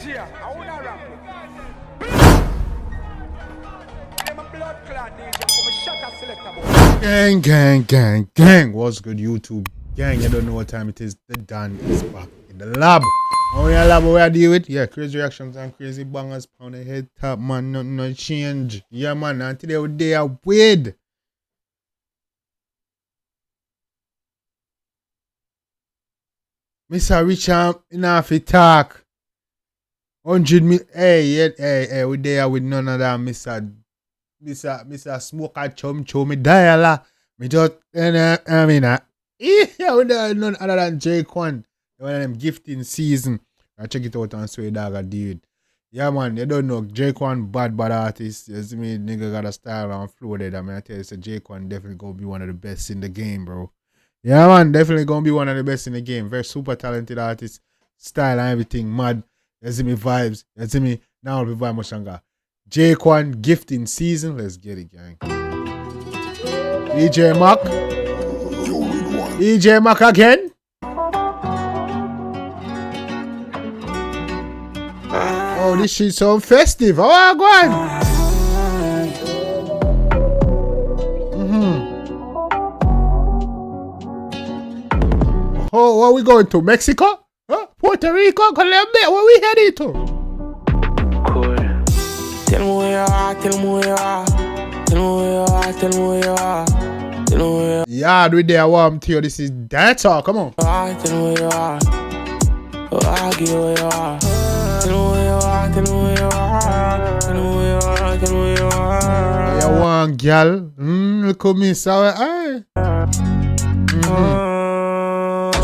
DJ, I wanna rap. I'm a blood clot DJ, I'm a shutter selector boy. Gang, gang, gang, gang. What's good, YouTube? Gang, you don't know what time it is. The Dan is back in the lab. How in the lab, what I deal with? Yeah, crazy reactions and crazy bangers. Pound the head top, man. Nothing no change. Yeah, man. And today we there with Mr. Richard enough to talk. 100 mil. Hey, we there with none of that, Mr. Smoker Chum, me die la. Me just, yeah, we there none other than Jquan. One of them gifting season. I check it out and swear dog I did. Yeah, man, you don't know. Jquan bad artist. You see me, nigga got a style and flow there. I mean, I tell you, so Jquan definitely gonna be one of the best in the game, bro. Yeah, man, definitely gonna be one of the best in the game. Very super talented artist. Style and everything, mad. You see me vibes. You see me, now I'll be vibe much longer. Jquan gifting season. Let's get it, gang. DJ Mac. DJ Mac again. Oh, this shit's so festive. Oh, go on. Oh, where we going to? Mexico? Huh? Puerto Rico? Colombia? Where we heading to? Cool. Tell me where you are, tell me where you are. Tell me where you are, tell me where you are. Tell me where you are. Yeah, we there warm to you. This is that talk. Come on. Tell me where you are. Oh, I'll give you where you are. Tell me where you are, tell me where you are. Tell me where you are, tell me where you are. You want, girl? Look at me, so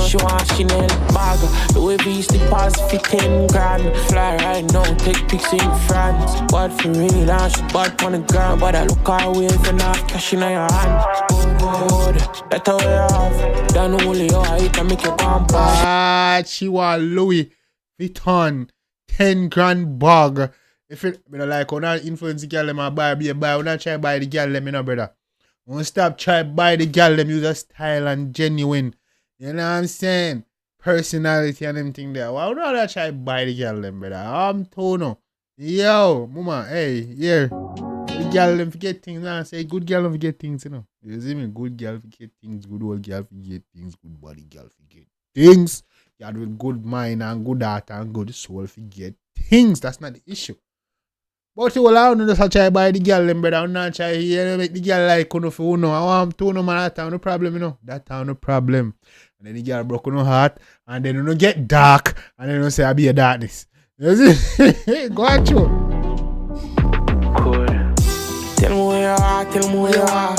She want Chanel bag, Louis V slippers for 10 grand. Fly right now, take pics in France. Bad for real, and she bad on the ground. But I look her way for enough cash in your hand. Good, that's how we have. Don't only you, I hit and make you bump. She want Louis Vuitton 10 grand bag. If it, I don't like, when I influence the girl, them I buy, when I try buy the girl, them, you know, brother. When stop try buy the girl, them use a style and genuine. You know what I'm saying? Personality and everything there. Why would I try buy the girl them, brother? I'm Tono. Yo, mama, hey, yeah. The girl them forget things. Now say good girl don't forget things, you know. You see me? Good girl forget things, good old girl forget things, good body girl forget things. You with good mind and good heart and good soul forget things. That's not the issue. But you will have just try buy the girl them, brother. I'm not try here make the girl like you know for uno. I want to know man that time no problem, you know. That time no problem. And then the girl broke no heart and then you know get dark and then you say I be a darkness. You see? Go on through. Cool. Tell me where you are, tell me where you are.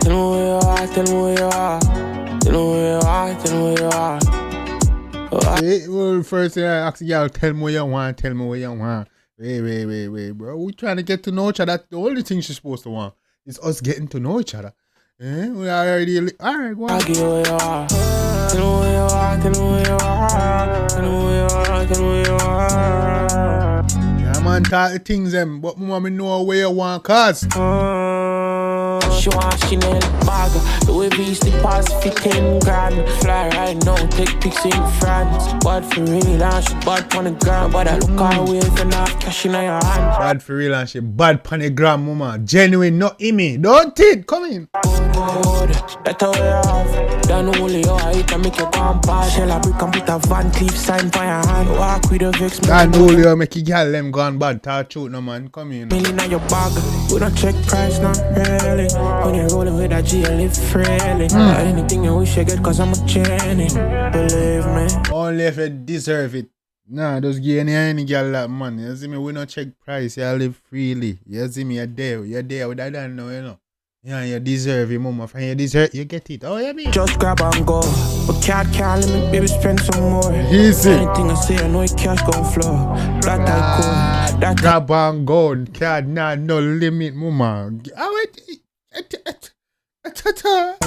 Tell me where you are, tell me where you are. Tell me where you are, tell me where you are. Well, first thing I ask the girl, tell me where you want, tell me where you want. Wait, bro. We trying to get to know each other. That's the only thing she's supposed to want is us getting to know each other. We are already. Alright, go on. I'll give you where you are. Tell me where you are, tell me where you are. Tell me where you are, tell me where you are. Yeah, man, talk the things them, but mama know where you want, cause. She want Chanel bag, Louis V slippers for 10 grand. Fly right now, take pics in France. Bad for real, and she bad on the ground. But I look her way for enough cash in your hand. Bad for real and she bad on the gram, mama. Genuine, not me. Don't it? Come in. Good, that's how we have. Don't only you, I hit and make you bump. Shell a brick and put a Van Cleef sign by your hand. Walk with the vex. Don't only you make you girl them gone bad. Talk truth, no man. Come in. Million on your bag, we don't check price, not really. When you're rolling with that G, you live freely. Anything you wish you get, cause I'm a Jenny. Believe me. Only if you deserve it. Nah, just give any girl that money. You see me, we don't check price, you live freely. You see me, you're there with that, don't know, you know. Yeah, you deserve it, mama. From you deserve, you get it. Oh, yeah, me. Just grab and go. But can't limit, baby, spend some more. Easy. Anything I say, I know it cash gon' flow. That tycoon. That grab and go. Can't no limit, mama. I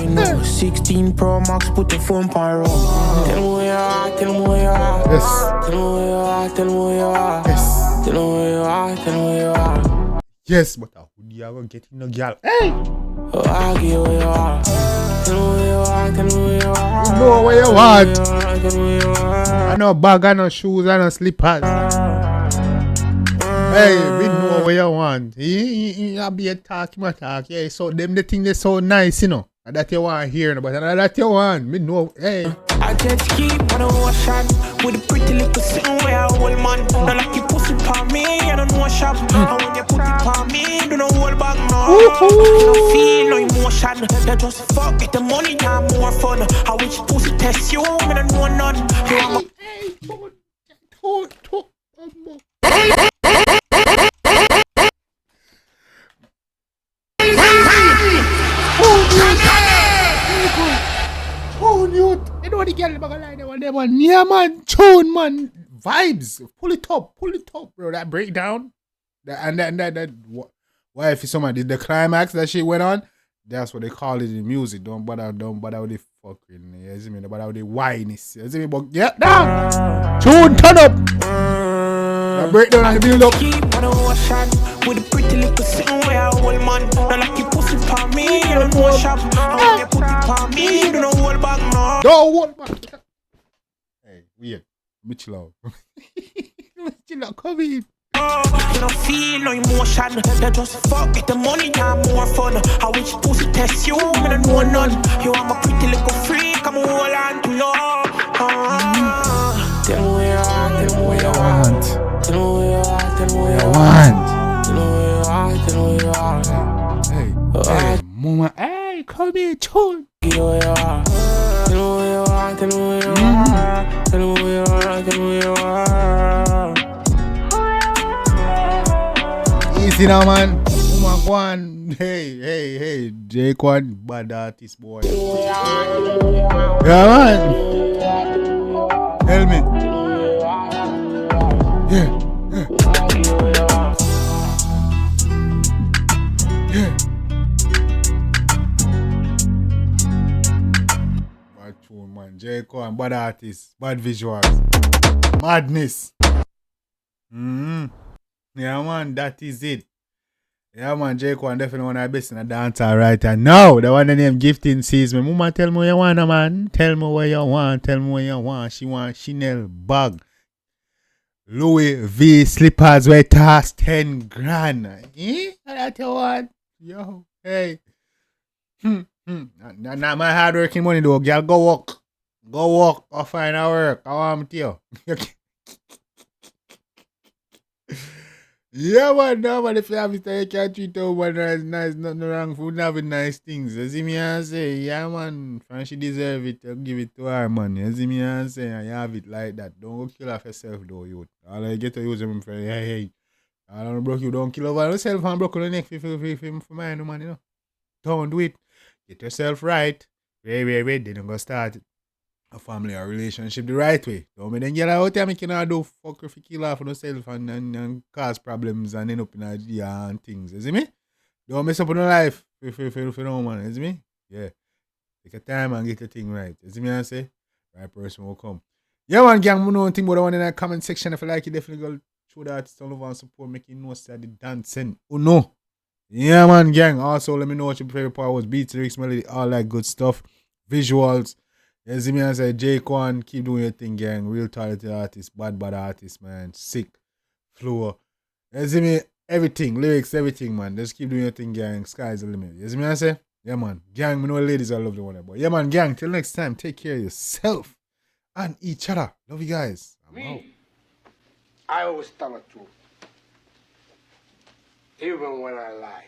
know 16 Pro Max, put the phone on roll. Tell me where you are, tell me where you are. Yes. Tell me where you are, tell me where you are. Yes. Tell me where you are, tell me where you are. Yes, but how do you ever get in a girl? Hey! Oh, I'll give you where you are. Tell me where you are, tell me where you are. You know where you want. Tell me where you are. I know bag, I know shoes, I know slippers. Hey, we know what you want. He be a talk, him a talk. Yeah, so them the thing they so nice, you know. And that you want to hear, but that you want. Me know, hey. I just keep on the ocean with a pretty little sitting where I hold man. Not like you pussy on me, I don't know shop. And when you put it on me, do not hold back no. You don't feel no emotion. You just fuck with the money, have more fun. How which pussy test you, I don't know none. You want my You know what the girl back line there one day, man. Yeah, man. Tune, man. Vibes. Pull it up, bro. That breakdown. That why if someone did the climax that shit went on, that's what they call it in music. Don't bother with the fucking, you see me? Don't bother with the whininess. You see me? But yeah, down. Tune, turn up. That breakdown and the build up. keep on the ocean with a pretty little sitting where I hold man. Not like you pussy on me, I don't know shop. And when you put it on me, do not hold back no. Don't hold back. Hey, weird. Chill out. Chill out, come in. You don't feel no emotion. You just fuck with the money, have more fun. How which pussy test you, I don't know none. You are my pretty little freak, I'm hold on to you. Tell me where you are, tell me where you want. Tell me where you are, tell me where you want. Tell me where you are, tell me where you are. Hey, mama, hey, come here, tune. Tell me where you are. Tell me where you are, tell me where you are. Tell me where you are, tell me where you are. Easy now, man. Woman, go on. Hey, Jquan, bad artist, boy. Yeah, man. Tell me. Yeah. Bad tune, man. Jquan, bad artist, bad visuals, madness. Yeah, man, that is it. Yeah, man, Jquan definitely one of the best in the dancer right now. The one that named Gifting sees me. Mama, tell me what you want, man. Tell me what you want. Tell me what you want. She want Chanel bag. Louis V slippers where it cost 10 grand. Eh? That you want? Yo, hey. Not my hard working money though. Girl, go work. Go work or find a work. I want to you. Yeah, man, no, but if you have it, you can't treat her one nice, nothing wrong for having nice things. You see me and say, yeah, man, and she deserve it, you give it to her, man. You see me and say, and you have it like that. Don't go kill off yourself, though, youth. All I get to use them for, hey. I don't broke you, don't kill over yourself and broke the neck for mine, man, you know. Don't do it. Get yourself right. Wait, then go start a family or relationship the right way. Don't me then get out there making her do fuck if you kill off on yourself and cause problems and end up in a jail and things. You see me? Don't mess up on your life if you don't, man. You see me? Yeah. Take your time and get your thing right. You see me and say? Right person will come. Yeah, man, gang, we know one thing about the one in the comment section. If you like it, definitely go show the artist all over and support, make you know say the dancing. Oh no. Yeah, man, gang. Also, let me know what your favorite part was. Beats, lyrics, melody, all that good stuff. Visuals. You see me and say, Jquan, keep doing your thing, gang. Real talented artist, bad artist, man. Sick. Flow. You see me? Everything. Lyrics, everything, man. Just keep doing your thing, gang. Sky's the limit. You see me and say? Yeah, man. Gang, we know ladies are lovely one, but yeah, man, gang. Till next time, take care of yourself and each other. Love you guys. I'm out. I always tell the truth. Even when I lie.